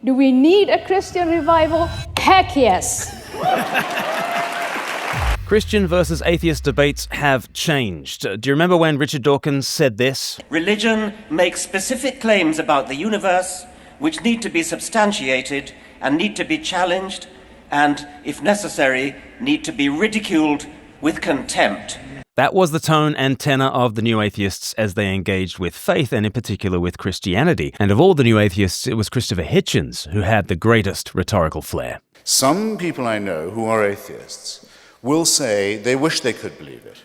Do we need a Christian revival? Heck yes. Christian versus atheist debates have changed. Do you remember when Richard Dawkins said this? Religion makes specific claims about the universe which need to be substantiated and need to be challenged and, if necessary, need to be ridiculed with contempt. That was the tone and tenor of the new atheists as they engaged with faith, and in particular with Christianity. And of all the new atheists, it was Christopher Hitchens who had the greatest rhetorical flair. Some people I know who are atheists will say they wish they could believe it.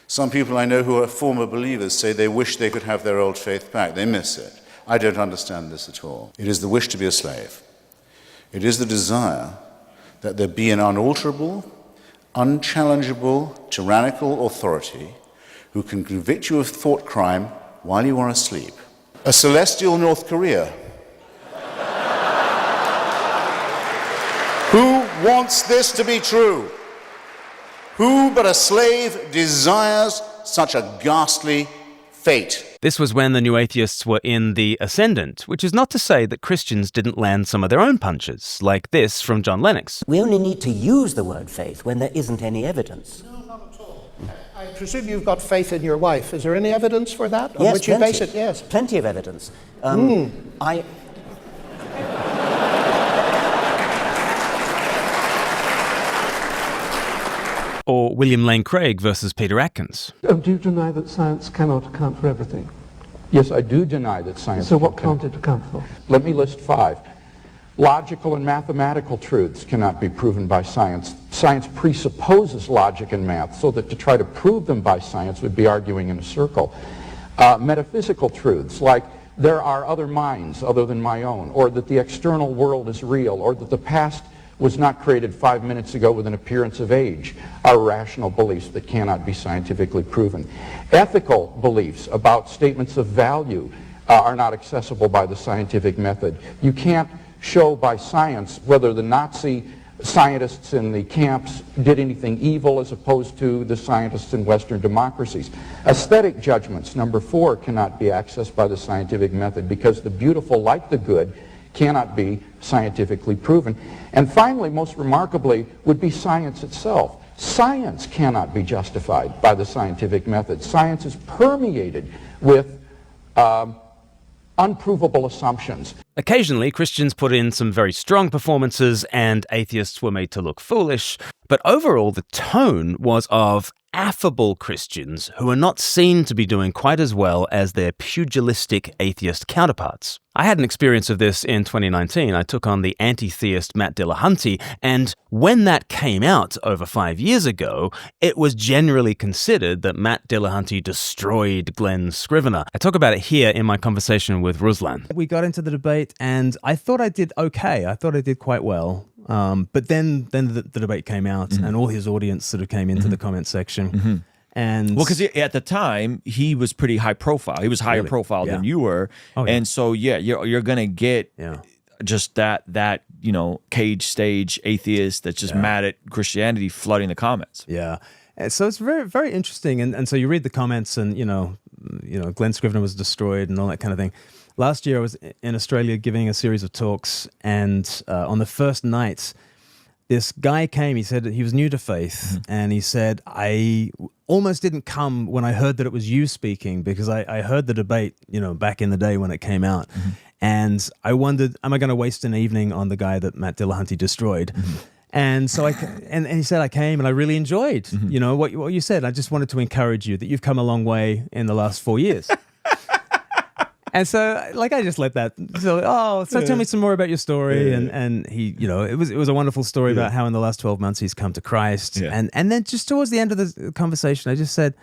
Some people I know who are former believers say they wish they could have their old faith back. They miss it. I don't understand this at all. It is the wish to be a slave. It is the desire that there be an unalterable, unchallengeable, tyrannical authority who can convict you of thought crime while you are asleep. A celestial North Korea. Who wants this to be true? Who but a slave desires such a ghastly fate? This was when the new atheists were in the ascendant, which is not to say that Christians didn't land some of their own punches, like this from John Lennox. We only need to use the word faith when there isn't any evidence. No, not at all. I presume you've got faith in your wife. Is there any evidence for that? Yes, on which you plenty. base it? Yes. Plenty of evidence. Or William Lane Craig versus Peter Atkins. Do you deny that science cannot account for everything? Yes, I do deny that science... So what can't it account for? Let me list 5. Logical and mathematical truths cannot be proven by science. Science presupposes logic and math, so that to try to prove them by science would be arguing in a circle. Metaphysical truths, like there are other minds other than my own, or that the external world is real, or that the past was not created 5 minutes ago with an appearance of age, are rational beliefs that cannot be scientifically proven. Ethical beliefs about statements of value are not accessible by the scientific method. You can't show by science whether the Nazi scientists in the camps did anything evil as opposed to the scientists in Western democracies. Aesthetic judgments, number 4, cannot be accessed by the scientific method because the beautiful, like the good, cannot be scientifically proven. And finally, most remarkably, would be science itself. Science cannot be justified by the scientific method. Science is permeated with unprovable assumptions. Occasionally, Christians put in some very strong performances and atheists were made to look foolish, but overall the tone was of affable Christians who are not seen to be doing quite as well as their pugilistic atheist counterparts. I had an experience of this in 2019. I took on the anti-theist Matt Dillahunty, and when that came out over 5 years ago, it was generally considered that Matt Dillahunty destroyed Glen Scrivener. I talk about it here in my conversation with Ruslan. We got into the debate, and I thought I did okay. I thought I did quite well. But then the debate came out, and all his audience sort of came into the comment section. And well, because at the time he was pretty high profile. He was higher profile than you were, and so you're gonna get just that cage stage atheist that's just mad at Christianity flooding the comments. Yeah, and so it's very, very interesting. And so you read the comments, and Glen Scrivener was destroyed and all that kind of thing. Last year I was in Australia giving a series of talks, and on the first night, this guy came. He said that he was new to faith, and he said, I almost didn't come when I heard that it was you speaking, because I heard the debate, back in the day when it came out, and I wondered, am I going to waste an evening on the guy that Matt Dillahunty destroyed? And so and he said, I came and I really enjoyed, what you said. I just wanted to encourage you that you've come a long way in the last 4 years. And so, I just let that. So tell me some more about your story. And he, it was a wonderful story about how in the last 12 months he's come to Christ. And then just towards the end of the conversation, I just said,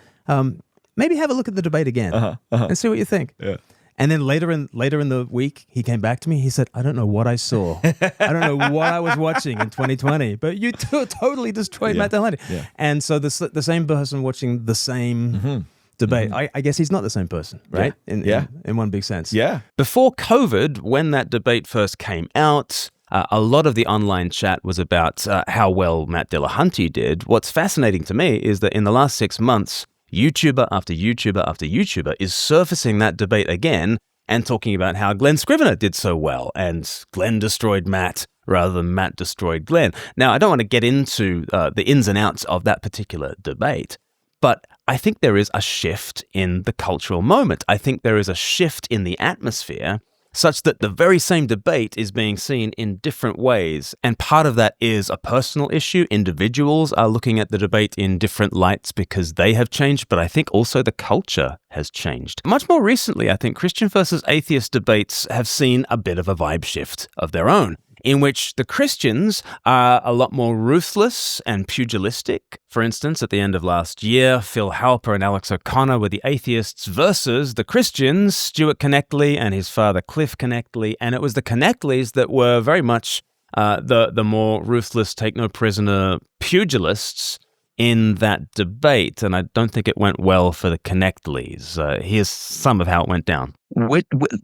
maybe have a look at the debate again and see what you think. Yeah. And then later in the week, he came back to me. He said, I don't know what I saw. I don't know what I was watching in 2020, but you totally destroyed Matt Dillahunty. Yeah. And so the same person watching the same debate. I guess he's not the same person, right? In one big sense. Yeah. Before COVID, when that debate first came out, a lot of the online chat was about how well Matt Dillahunty did. What's fascinating to me is that in the last 6 months, YouTuber after YouTuber after YouTuber is surfacing that debate again and talking about how Glen Scrivener did so well and Glen destroyed Matt rather than Matt destroyed Glen. Now, I don't want to get into the ins and outs of that particular debate, but I think there is a shift in the cultural moment. I think there is a shift in the atmosphere such that the very same debate is being seen in different ways. And part of that is a personal issue. Individuals are looking at the debate in different lights because they have changed, but I think also the culture has changed. Much more recently, I think Christian versus atheist debates have seen a bit of a vibe shift of their own, in which the Christians are a lot more ruthless and pugilistic. For instance, at the end of last year, Phil Halper and Alex O'Connor were the atheists versus the Christians, Stuart Connectley and his father Cliff Connectley, and it was the Connectleys that were very much the more ruthless, take-no-prisoner pugilists in that debate, and I don't think it went well for the Connectleys. Here's some of how it went down.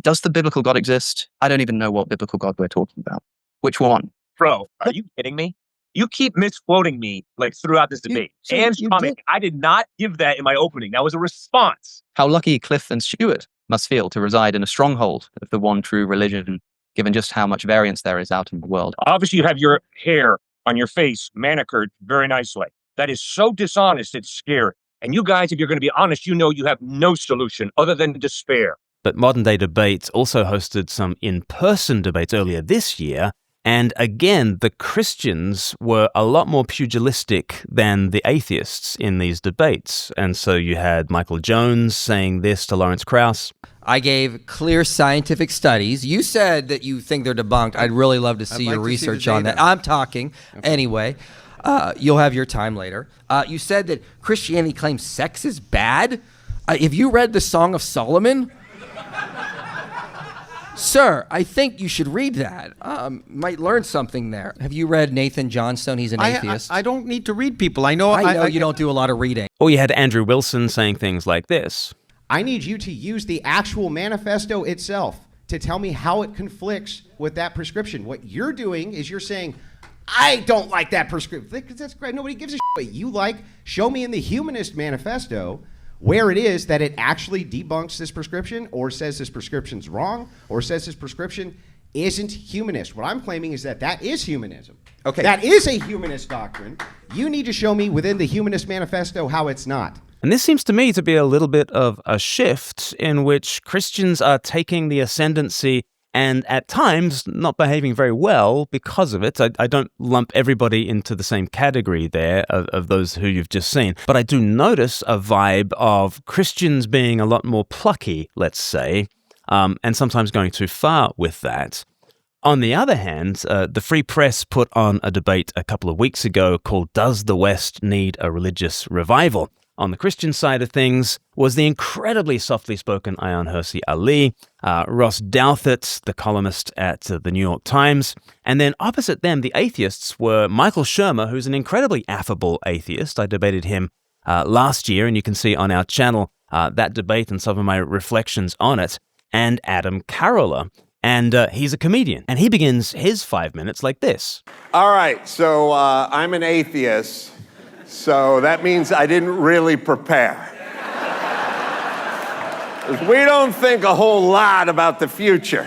Does the biblical God exist? I don't even know what biblical God we're talking about. Which one? Bro, are you kidding me? You keep misquoting me like throughout this debate. And comment, I did not give that in my opening. That was a response. How lucky Cliff and Stuart must feel to reside in a stronghold of the one true religion, given just how much variance there is out in the world. Obviously, you have your hair on your face manicured very nicely. That is so dishonest, it's scary. And you guys, if you're going to be honest, you know you have no solution other than despair. But Modern Day Debates also hosted some in-person debates earlier this year. And again, the Christians were a lot more pugilistic than the atheists in these debates. And so you had Michael Jones saying this to Lawrence Krauss. I gave clear scientific studies. You said that you think they're debunked. I'd really love to see your research on that. I'm talking. Okay. Anyway, you'll have your time later. You said that Christianity claims sex is bad. Have you read the Song of Solomon? Sir, I think you should read that. Might learn something there. Have you read Nathan Johnstone? He's an atheist. I don't need to read people. I know you don't do a lot of reading. Or you had Andrew Wilson saying things like this. I need you to use the actual manifesto itself to tell me how it conflicts with that prescription. What you're doing is you're saying, I don't like that prescription. That's great. Nobody gives a shit what you like. Show me in the Humanist Manifesto where it is that it actually debunks this prescription or says this prescription's wrong or says this prescription isn't humanist. What I'm claiming is that that is humanism. Okay. That is a humanist doctrine. You need to show me within the Humanist Manifesto how it's not. And this seems to me to be a little bit of a shift in which Christians are taking the ascendancy and at times not behaving very well because of it. I don't lump everybody into the same category there of those who you've just seen, but I do notice a vibe of Christians being a lot more plucky, let's say, and sometimes going too far with that. On the other hand, the Free Press put on a debate a couple of weeks ago called Does the West Need a Religious Revival? On the Christian side of things was the incredibly softly spoken Ayaan Hirsi Ali, Ross Douthat, the columnist at the New York Times, and then opposite them, the atheists were Michael Shermer, who's an incredibly affable atheist. I debated him last year, and you can see on our channel that debate and some of my reflections on it, and Adam Carolla. And he's a comedian, and he begins his 5 minutes like this. All right, so I'm an atheist. So that means I didn't really prepare. We don't think a whole lot about the future.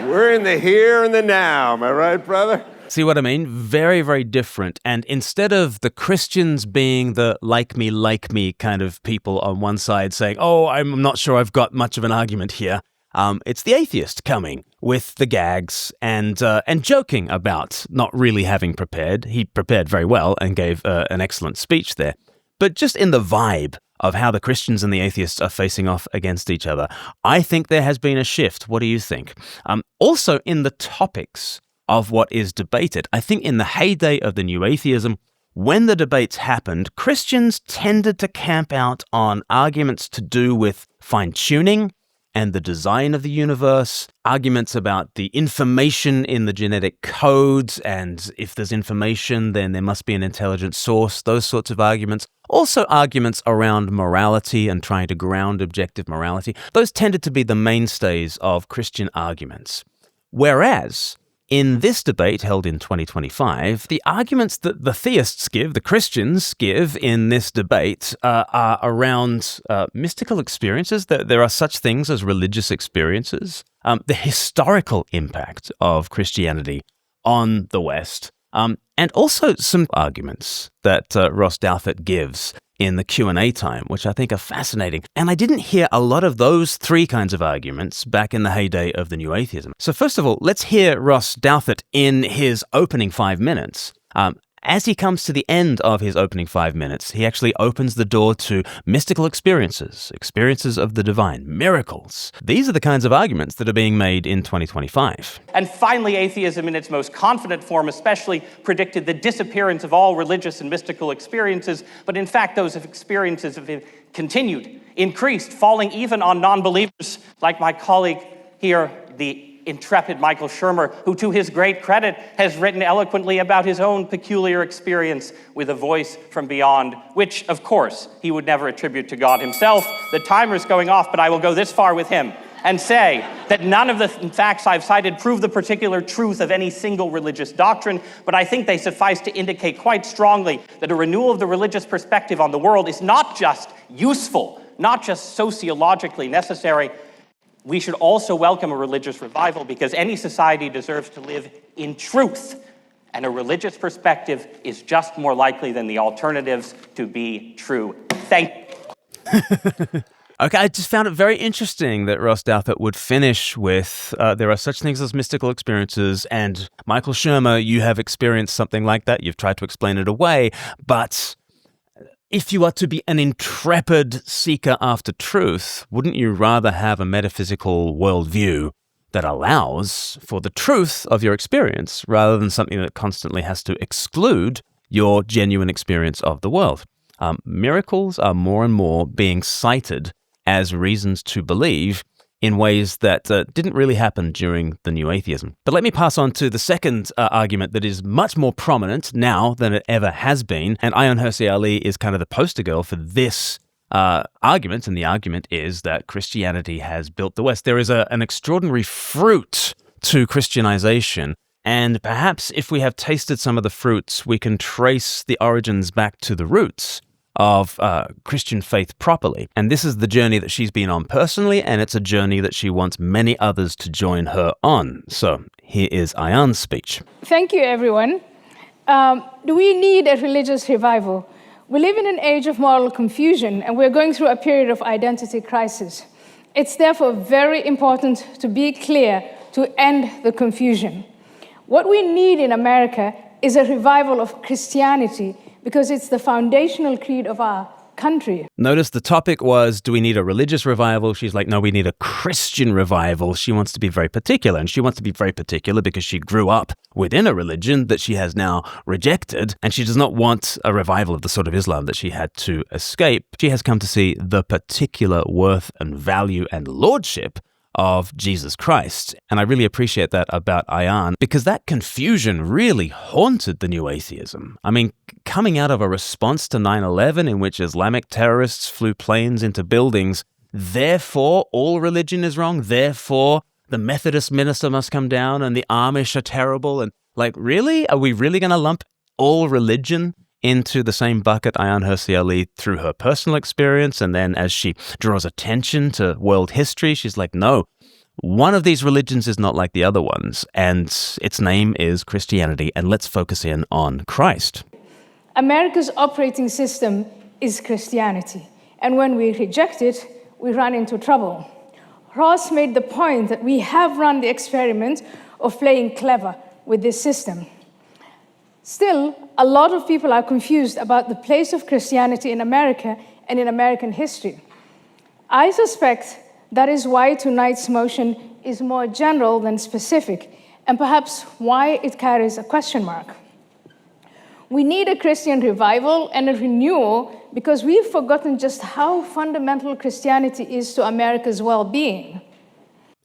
We're in the here and the now. Am I right, brother? See what I mean? Very, very different. And instead of the Christians being the like me kind of people on one side saying, oh, I'm not sure I've got much of an argument here, it's the atheist coming with the gags and joking about not really having prepared. He prepared very well and gave an excellent speech there. But just in the vibe of how the Christians and the atheists are facing off against each other, I think there has been a shift. What do you think? Also in the topics of what is debated, I think in the heyday of the new atheism, when the debates happened, Christians tended to camp out on arguments to do with fine-tuning and the design of the universe, arguments about the information in the genetic codes, and if there's information, then there must be an intelligent source, those sorts of arguments. Also arguments around morality and trying to ground objective morality. Those tended to be the mainstays of Christian arguments. Whereas, in this debate held in 2025, the arguments that the theists give, the Christians give in this debate are around mystical experiences, that there are such things as religious experiences, the historical impact of Christianity on the West, and also some arguments that Ross Douthat gives in the Q&A time, which I think are fascinating. And I didn't hear a lot of those three kinds of arguments back in the heyday of the new atheism. So first of all, let's hear Ross Douthat in his opening 5 minutes. As he comes to the end of his opening 5 minutes, he actually opens the door to mystical experiences, experiences of the divine, miracles. These are the kinds of arguments that are being made in 2025. And finally, atheism in its most confident form especially predicted the disappearance of all religious and mystical experiences, but in fact those experiences have continued, increased, falling even on non-believers like my colleague here, the intrepid Michael Shermer, who to his great credit has written eloquently about his own peculiar experience with a voice from beyond, which, of course, he would never attribute to God himself. The timer's going off, but I will go this far with him and say that none of the facts I've cited prove the particular truth of any single religious doctrine, but I think they suffice to indicate quite strongly that a renewal of the religious perspective on the world is not just useful, not just sociologically necessary. We should also welcome a religious revival because any society deserves to live in truth, and a religious perspective is just more likely than the alternatives to be true. Thank you. Okay, I just found it very interesting that Ross Douthat would finish with, there are such things as mystical experiences, and Michael Shermer, you have experienced something like that. You've tried to explain it away, but if you are to be an intrepid seeker after truth, wouldn't you rather have a metaphysical worldview that allows for the truth of your experience rather than something that constantly has to exclude your genuine experience of the world? Miracles are more and more being cited as reasons to believe in ways that didn't really happen during the new atheism. But let me pass on to the second argument that is much more prominent now than it ever has been. And Ayaan Hirsi Ali is kind of the poster girl for this argument. And the argument is that Christianity has built the West. There is an extraordinary fruit to Christianization. And perhaps if we have tasted some of the fruits, we can trace the origins back to the roots of Christian faith properly. And this is the journey that she's been on personally, and it's a journey that she wants many others to join her on. So here is Ayaan's speech. Thank you, everyone. Do we need a religious revival? We live in an age of moral confusion, and we're going through a period of identity crisis. It's therefore very important to be clear to end the confusion. What we need in America is a revival of Christianity, because it's the foundational creed of our country. Notice the topic was, do we need a religious revival? She's like, no, we need a Christian revival. She wants to be very particular, and she wants to be very particular because she grew up within a religion that she has now rejected, and she does not want a revival of the sort of Islam that she had to escape. She has come to see the particular worth and value and lordship of Jesus Christ. And I really appreciate that about Ayaan, because that confusion really haunted the new atheism. I mean, coming out of a response to 9/11 in which Islamic terrorists flew planes into buildings, therefore all religion is wrong, therefore the Methodist minister must come down and the Amish are terrible. And like, really? Are we really going to lump all religion into the same bucket? Ayaan Hirsi Ali, through her personal experience, and then as she draws attention to world history, she's like, no, one of these religions is not like the other ones, and its name is Christianity, and let's focus in on Christ. America's operating system is Christianity, and when we reject it, we run into trouble. Ross made the point that we have run the experiment of playing clever with this system. Still, a lot of people are confused about the place of Christianity in America and in American history. I suspect that is why tonight's motion is more general than specific, and perhaps why it carries a question mark. We need a Christian revival and a renewal because we've forgotten just how fundamental Christianity is to America's well-being.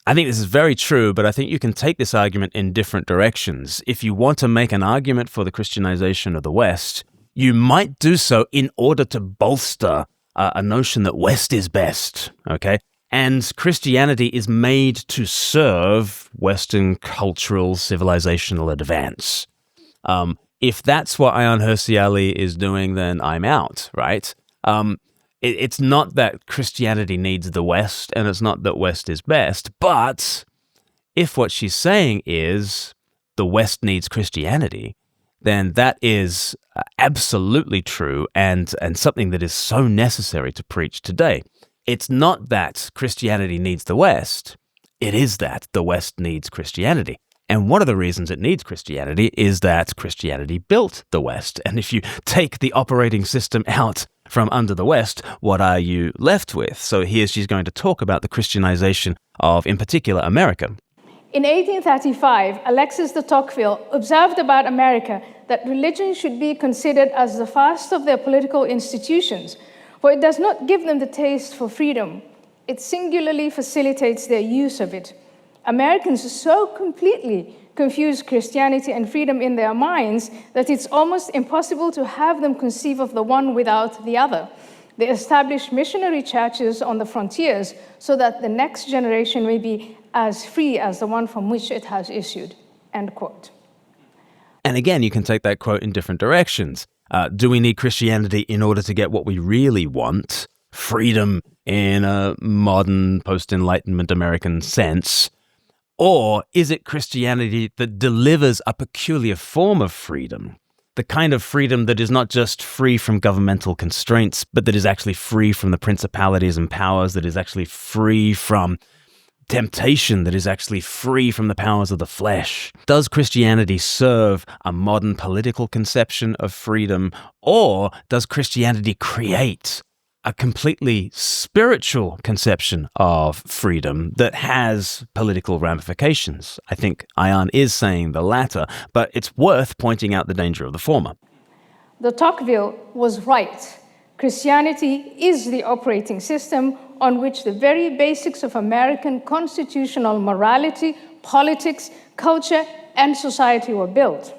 I think this is very true, but I think you can take this argument in different directions. If you want to make an argument for the Christianization of the West, you might do so in order to bolster a notion that West is best, okay? And Christianity is made to serve Western cultural civilizational advance. If that's what Ayaan Hirsi Ali is doing, then I'm out, right? It's not that Christianity needs the West, and it's not that West is best, but if what she's saying is the West needs Christianity, then that is absolutely true and something that is so necessary to preach today. It's not that Christianity needs the West, it is that the West needs Christianity. And one of the reasons it needs Christianity is that Christianity built the West. And if you take the operating system out from under the West, what are you left with? So here she's going to talk about the Christianization of, in particular, America. In 1835, Alexis de Tocqueville observed about America that religion should be considered as the first of their political institutions, for it does not give them the taste for freedom. It singularly facilitates their use of it. Americans so completely confuse Christianity and freedom in their minds that it's almost impossible to have them conceive of the one without the other. They establish missionary churches on the frontiers so that the next generation may be as free as the one from which it has issued. End quote. And again, you can take that quote in different directions. Do we need Christianity in order to get what we really want? Freedom in a modern post-Enlightenment American sense? Or is it Christianity that delivers a peculiar form of freedom? The kind of freedom that is not just free from governmental constraints, but that is actually free from the principalities and powers, that is actually free from temptation, that is actually free from the powers of the flesh. Does Christianity serve a modern political conception of freedom, or does Christianity create a completely spiritual conception of freedom that has political ramifications? I think Ayaan is saying the latter, but it's worth pointing out the danger of the former. De Tocqueville was right. Christianity is the operating system on which the very basics of American constitutional morality, politics, culture, and society were built.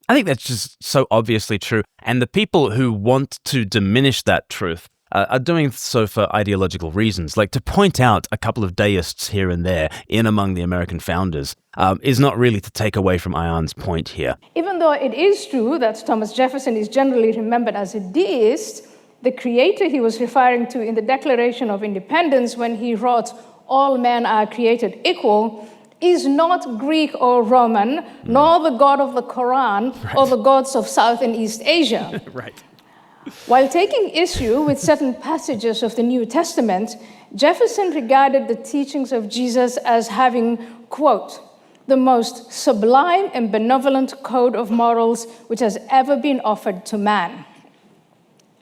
I think that's just so obviously true. And the people who want to diminish that truth are doing so for ideological reasons. Like, to point out a couple of deists here and there in among the American founders is not really to take away from Ayaan's point here. Even though it is true that Thomas Jefferson is generally remembered as a deist, the creator he was referring to in the Declaration of Independence when he wrote, "All men are created equal," is not Greek or Roman, nor the God of the Quran, or the gods of South and East Asia. Right. While taking issue with certain passages of the New Testament, Jefferson regarded the teachings of Jesus as having, quote, "the most sublime and benevolent code of morals which has ever been offered to man."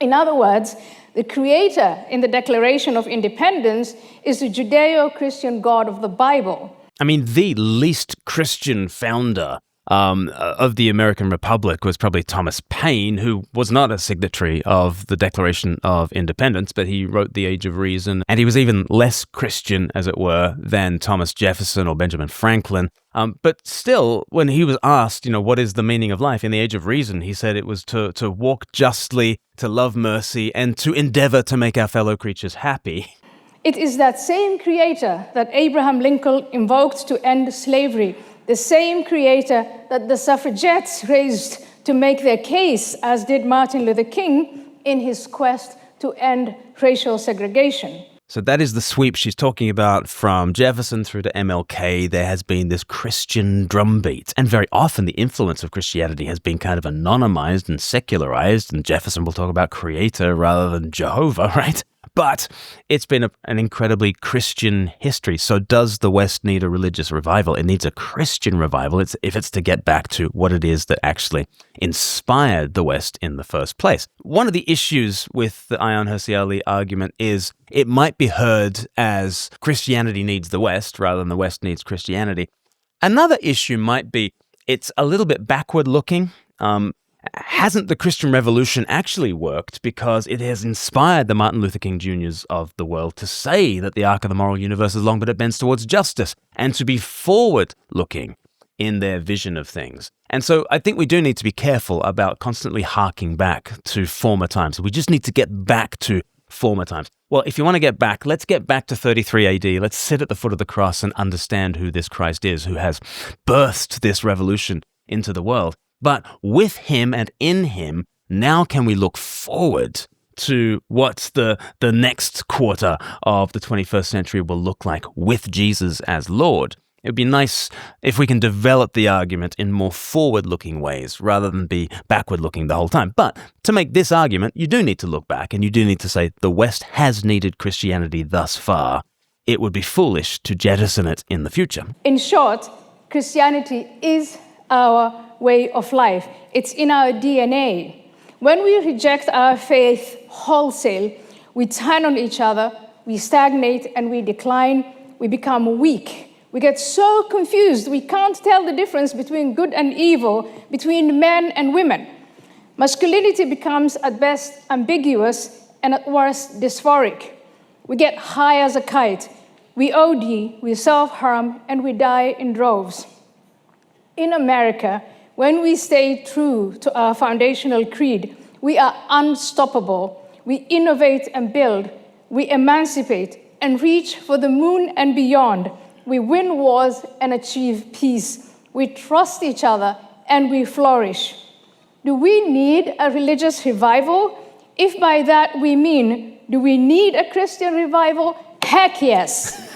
In other words, the creator in the Declaration of Independence is the Judeo-Christian God of the Bible. I mean, the least Christian founder of the American Republic was probably Thomas Paine, who was not a signatory of the Declaration of Independence, but he wrote The Age of Reason, and he was even less Christian, as it were, than Thomas Jefferson or Benjamin Franklin. But still, when he was asked, what is the meaning of life in The Age of Reason, he said it was to walk justly, to love mercy, and to endeavor to make our fellow creatures happy. It is that same creator that Abraham Lincoln invoked to end slavery, the same creator that the suffragettes raised to make their case, as did Martin Luther King in his quest to end racial segregation. So that is the sweep she's talking about from Jefferson through to MLK. There has been this Christian drumbeat. And very often the influence of Christianity has been kind of anonymized and secularized. And Jefferson will talk about creator rather than Jehovah, right? But it's been an incredibly Christian history. So does the West need a religious revival? It needs a Christian revival if it's to get back to what it is that actually inspired the West in the first place. One of the issues with the Ayaan Hirsi Ali argument is it might be heard as Christianity needs the West rather than the West needs Christianity. Another issue might be it's a little bit backward looking. Hasn't the Christian Revolution actually worked because it has inspired the Martin Luther King Jr.'s of the world to say that the arc of the moral universe is long but it bends towards justice, and to be forward-looking in their vision of things. And so I think we do need to be careful about constantly harking back to former times. We just need to get back to former times. Well, if you want to get back, let's get back to 33 AD. Let's sit at the foot of the cross and understand who this Christ is, who has birthed this revolution into the world. But with him and in him, now can we look forward to what the next quarter of the 21st century will look like with Jesus as Lord? It would be nice if we can develop the argument in more forward-looking ways rather than be backward-looking the whole time. But to make this argument, you do need to look back, and you do need to say the West has needed Christianity thus far. It would be foolish to jettison it in the future. In short, Christianity is our way of life. It's in our DNA. When we reject our faith wholesale, we turn on each other, we stagnate, and we decline. We become weak. We get so confused, we can't tell the difference between good and evil, between men and women. Masculinity becomes at best ambiguous and at worst dysphoric. We get high as a kite. We OD, we self-harm, and we die in droves. In America, when we stay true to our foundational creed, we are unstoppable. We innovate and build. We emancipate and reach for the moon and beyond. We win wars and achieve peace. We trust each other and we flourish. Do we need a religious revival? If by that we mean, do we need a Christian revival? Heck yes.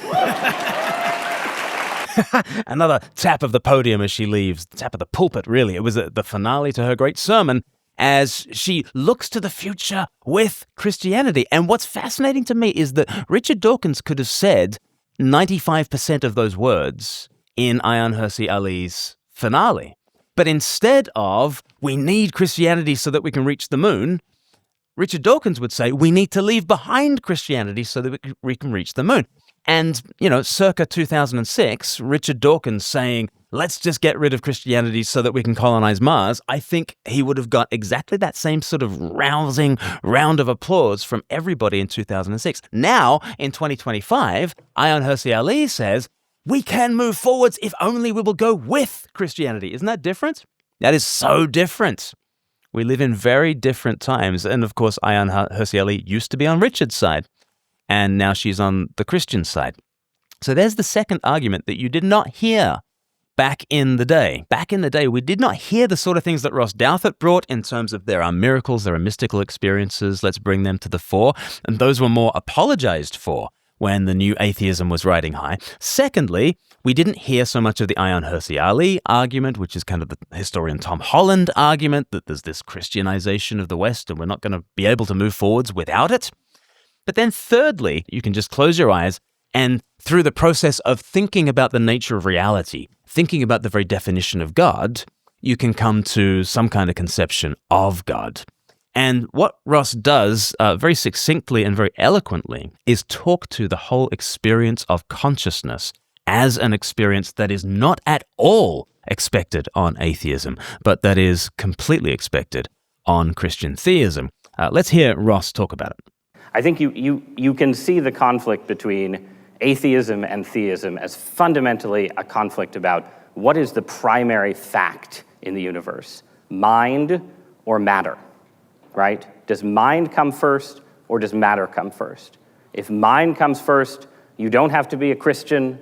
Another tap of the podium as she leaves, tap of the pulpit, really. It was the finale to her great sermon as she looks to the future with Christianity. And what's fascinating to me is that Richard Dawkins could have said 95% of those words in Ayaan Hirsi Ali's finale. But instead of, we need Christianity so that we can reach the moon, Richard Dawkins would say, we need to leave behind Christianity so that we can reach the moon. And, circa 2006, Richard Dawkins saying, let's just get rid of Christianity so that we can colonize Mars, I think he would have got exactly that same sort of rousing round of applause from everybody in 2006. Now, in 2025, Ayaan Hirsi Ali says, we can move forwards if only we will go with Christianity. Isn't that different? That is so different. We live in very different times. And of course, Ayaan Hirsi Ali used to be on Richard's side, and now she's on the Christian side. So there's the second argument that you did not hear back in the day. Back in the day, we did not hear the sort of things that Ross Douthat brought in terms of there are miracles, there are mystical experiences, let's bring them to the fore. And those were more apologized for when the new atheism was riding high. Secondly, we didn't hear so much of the Ayaan Hirsi Ali argument, which is kind of the historian Tom Holland argument, that there's this Christianization of the West and we're not going to be able to move forwards without it. But then thirdly, you can just close your eyes and through the process of thinking about the nature of reality, thinking about the very definition of God, you can come to some kind of conception of God. And what Ross does very succinctly and very eloquently is talk to the whole experience of consciousness as an experience that is not at all expected on atheism, but that is completely expected on Christian theism. Let's hear Ross talk about it. I think you can see the conflict between atheism and theism as fundamentally a conflict about what is the primary fact in the universe, mind or matter, right? Does mind come first or does matter come first? If mind comes first, you don't have to be a Christian,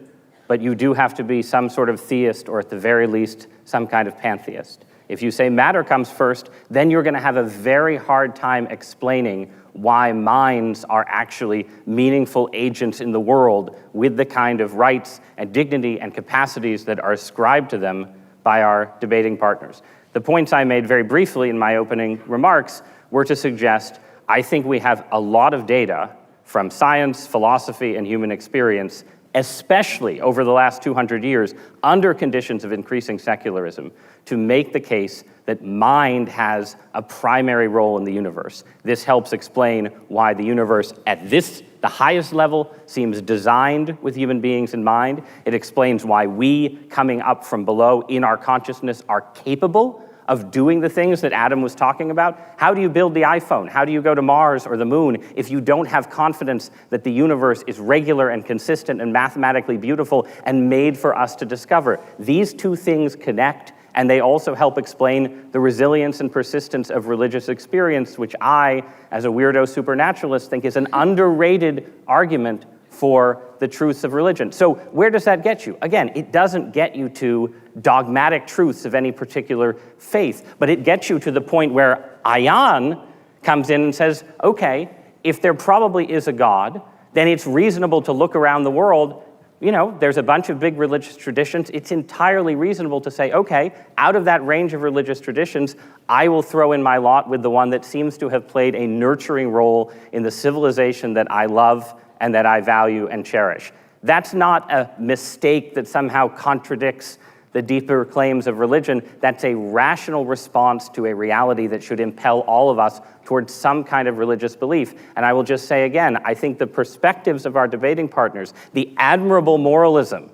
but you do have to be some sort of theist or at the very least some kind of pantheist. If you say matter comes first, then you're going to have a very hard time explaining why minds are actually meaningful agents in the world with the kind of rights and dignity and capacities that are ascribed to them by our debating partners. The points I made very briefly in my opening remarks were to suggest I think we have a lot of data from science, philosophy, and human experience, especially over the last 200 years, under conditions of increasing secularism, to make the case that mind has a primary role in the universe. This helps explain why the universe at the highest level, seems designed with human beings in mind. It explains why we, coming up from below in our consciousness, are capable of doing the things that Adam was talking about. How do you build the iPhone? How do you go to Mars or the moon if you don't have confidence that the universe is regular and consistent and mathematically beautiful and made for us to discover? These two things connect, And they also help explain the resilience and persistence of religious experience, which I, as a weirdo supernaturalist, think is an underrated argument for the truths of religion. So where does that get you? Again, it doesn't get you to dogmatic truths of any particular faith, but it gets you to the point where Ayaan comes in and says, okay, if there probably is a God, then it's reasonable to look around the world. You know, there's a bunch of big religious traditions. It's entirely reasonable to say, okay, out of that range of religious traditions, I will throw in my lot with the one that seems to have played a nurturing role in the civilization that I love and that I value and cherish. That's not a mistake that somehow contradicts the deeper claims of religion. That's a rational response to a reality that should impel all of us towards some kind of religious belief. And I will just say again, I think the perspectives of our debating partners, the admirable moralism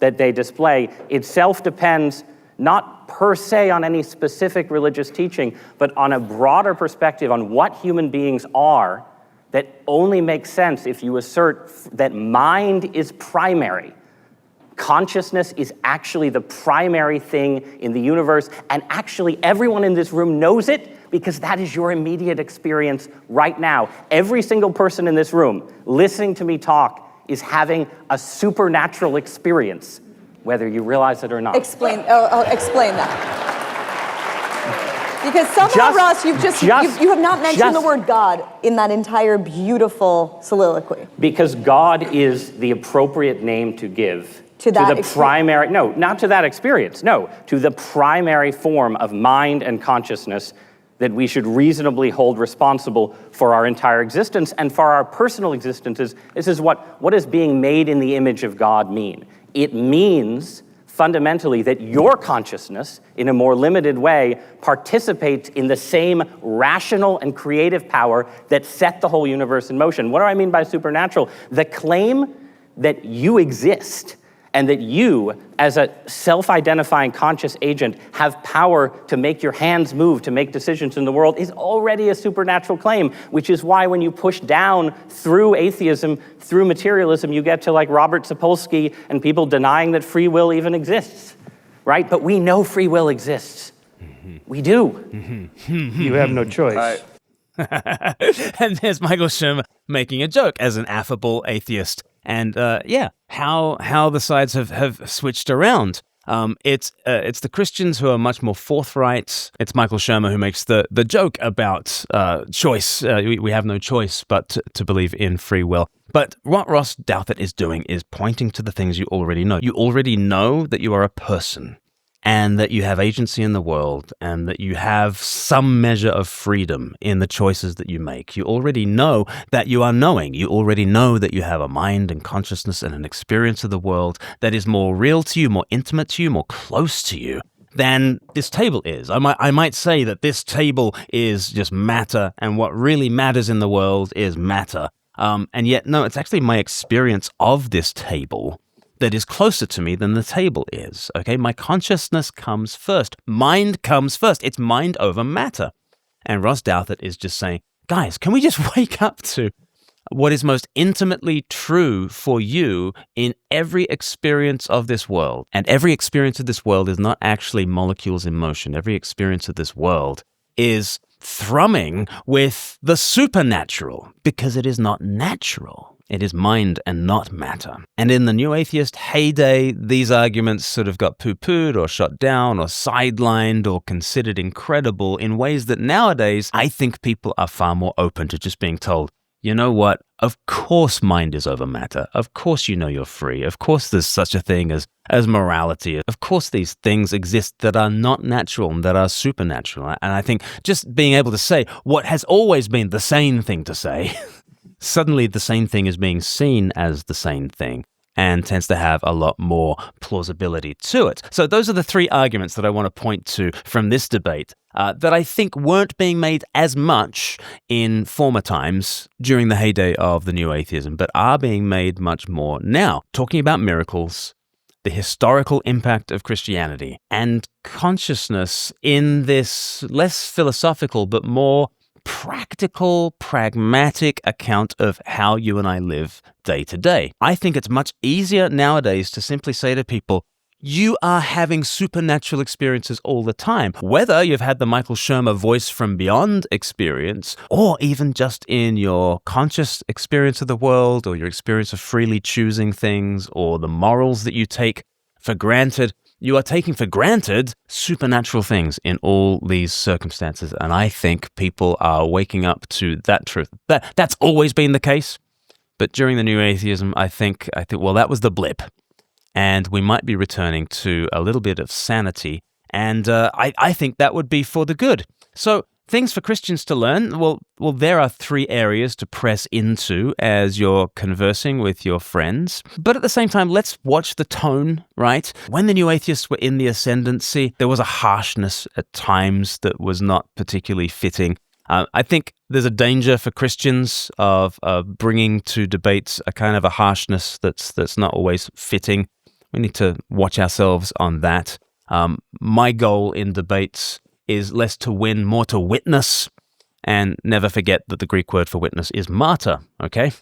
that they display, itself depends not per se on any specific religious teaching, but on a broader perspective on what human beings are that only makes sense if you assert that mind is primary. Consciousness is actually the primary thing in the universe, and actually everyone in this room knows it because that is your immediate experience right now. Every single person in this room listening to me talk is having a supernatural experience, whether you realize it or not. Explain that. Because somehow, Ross, you have not mentioned the word God in that entire beautiful soliloquy. Because God is the appropriate name to give to the primary, no, not to that experience, no, to the primary form of mind and consciousness that we should reasonably hold responsible for our entire existence and for our personal existences. This is what does being made in the image of God mean? It means fundamentally that your consciousness, in a more limited way, participates in the same rational and creative power that set the whole universe in motion. What do I mean by supernatural? The claim that you exist and that you, as a self-identifying conscious agent, have power to make your hands move, to make decisions in the world, is already a supernatural claim, which is why when you push down through atheism, through materialism, you get to like Robert Sapolsky and people denying that free will even exists, right? But we know free will exists. We do. You have no choice. And there's Michael Shermer making a joke as an affable atheist. And how the sides have switched around. It's the Christians who are much more forthright. It's Michael Shermer who makes the joke about choice. We have no choice but to believe in free will. But what Ross Douthat is doing is pointing to the things you already know. You already know that you are a person, and that you have agency in the world, and that you have some measure of freedom in the choices that you make. You already know that you are knowing. You already know that you have a mind and consciousness and an experience of the world that is more real to you, more intimate to you, more close to you than this table is. I might say that this table is just matter, and what really matters in the world is matter. And yet, no, it's actually my experience of this table that is closer to me than the table is, okay? My consciousness comes first. Mind comes first. It's mind over matter. And Ross Douthat is just saying, guys, can we just wake up to what is most intimately true for you in every experience of this world? And every experience of this world is not actually molecules in motion. Every experience of this world is thrumming with the supernatural because it is not natural. It is mind and not matter. And in the New Atheist heyday, these arguments sort of got poo-pooed or shot down or sidelined or considered incredible in ways that nowadays I think people are far more open to just being told, you know what, of course mind is over matter. Of course you know you're free. Of course there's such a thing as morality. Of course these things exist that are not natural and that are supernatural. And I think just being able to say what has always been the sane thing to say, suddenly the same thing is being seen as the same thing and tends to have a lot more plausibility to it. So those are the three arguments that I want to point to from this debate that I think weren't being made as much in former times during the heyday of the New Atheism, but are being made much more now. Talking about miracles, the historical impact of Christianity, and consciousness in this less philosophical but more practical, pragmatic account of how you and I live day to day. I think it's much easier nowadays to simply say to people, you are having supernatural experiences all the time. Whether you've had the Michael Shermer voice from beyond experience, or even just in your conscious experience of the world, or your experience of freely choosing things, or the morals that you take for granted, you are taking for granted supernatural things in all these circumstances. And I think people are waking up to that truth. That's always been the case. But during the New Atheism, I think, well, that was the blip. And we might be returning to a little bit of sanity. And I think that would be for the good. So things for Christians to learn, well, there are 3 areas to press into as you're conversing with your friends. But at the same time, let's watch the tone, right? When the New Atheists were in the ascendancy, there was a harshness at times that was not particularly fitting. I think there's a danger for Christians of bringing to debates a kind of a harshness that's not always fitting. We need to watch ourselves on that. My goal in debates is less to win, more to witness, and never forget that the Greek word for witness is martyr, okay?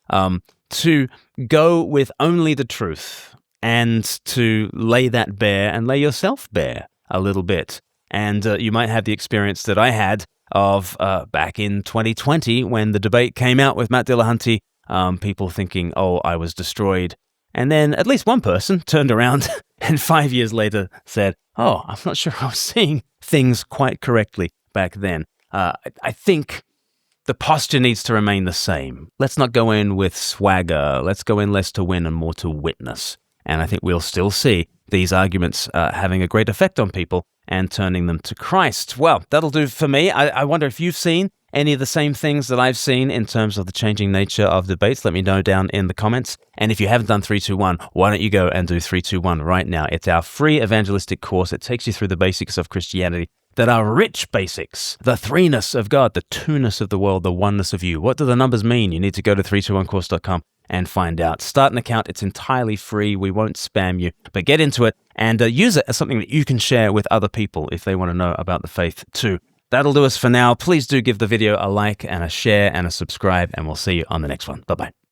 To go with only the truth and to lay that bare and lay yourself bare a little bit. And you might have the experience that I had of back in 2020 when the debate came out with Matt Dillahunty, people thinking, oh, I was destroyed. And then at least one person turned around and 5 years later said, oh, I'm not sure I was seeing things quite correctly back then. I think the posture needs to remain the same. Let's not go in with swagger. Let's go in less to win and more to witness. And I think we'll still see these arguments having a great effect on people and turning them to Christ. Well, that'll do for me. I wonder if you've seen any of the same things that I've seen in terms of the changing nature of debates. Let me know down in the comments. And if you haven't done 3-2-1, why don't you go and do 3-2-1 right now? It's our free evangelistic course. It takes you through the basics of Christianity that are rich basics. The threeness of God, the two-ness of the world, the oneness of you. What do the numbers mean? You need to go to 321course.com and find out. Start an account. It's entirely free. We won't spam you, but get into it and use it as something that you can share with other people if they want to know about the faith too. That'll do us for now. Please do give the video a like and a share and a subscribe, and we'll see you on the next one. Bye-bye.